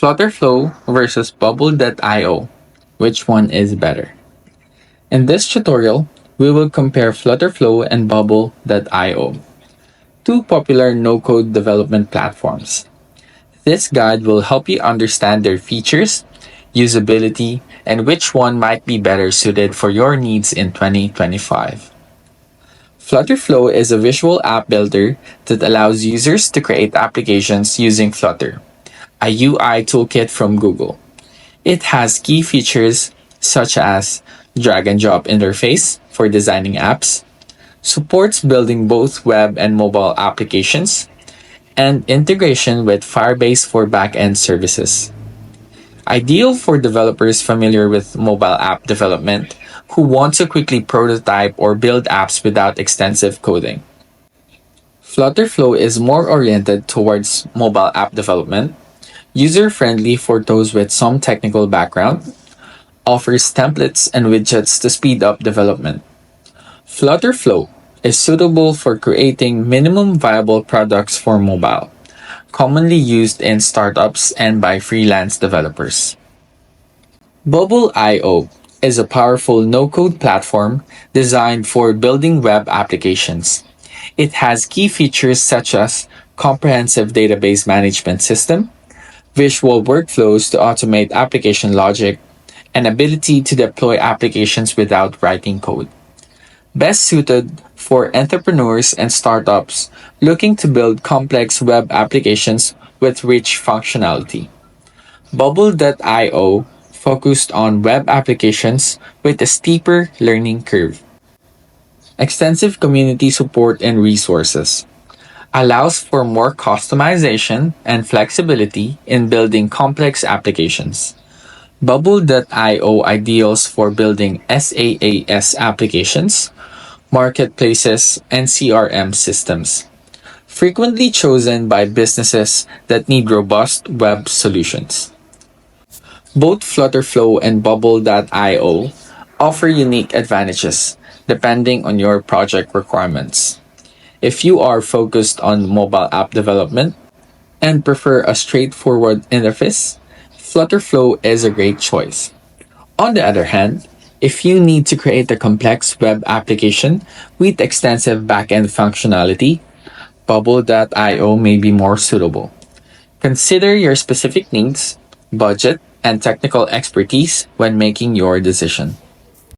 Flutterflow versus Bubble.io. Which one is better? In this tutorial, we will compare Flutterflow and Bubble.io, two popular no-code development platforms. This guide will help you understand their features, usability, and which one might be better suited for your needs in 2025. Flutterflow is a visual app builder that allows users to create applications using Flutter, a UI toolkit from Google. It has key features such as drag and drop interface for designing apps, supports building both web and mobile applications, and integration with Firebase for backend services. Ideal for developers familiar with mobile app development who want to quickly prototype or build apps without extensive coding. Flutterflow is more oriented towards mobile app development, user-friendly for those with some technical background, offers templates and widgets to speed up development. Flutterflow is suitable for creating minimum viable products for mobile, commonly used in startups and by freelance developers. Bubble.io is a powerful no-code platform designed for building web applications. It has key features such as comprehensive database management system, visual workflows to automate application logic, and ability to deploy applications without writing code. Best suited for entrepreneurs and startups looking to build complex web applications with rich functionality. Bubble.io focused on web applications with a steeper learning curve. Extensive community support and resources. Allows for more customization and flexibility in building complex applications. Bubble.io ideals for building SaaS applications, marketplaces, and CRM systems, frequently chosen by businesses that need robust web solutions. Both Flutterflow and Bubble.io offer unique advantages depending on your project requirements. If you are focused on mobile app development and prefer a straightforward interface, Flutterflow is a great choice. On the other hand, if you need to create a complex web application with extensive backend functionality, Bubble.io may be more suitable. Consider your specific needs, budget, and technical expertise when making your decision.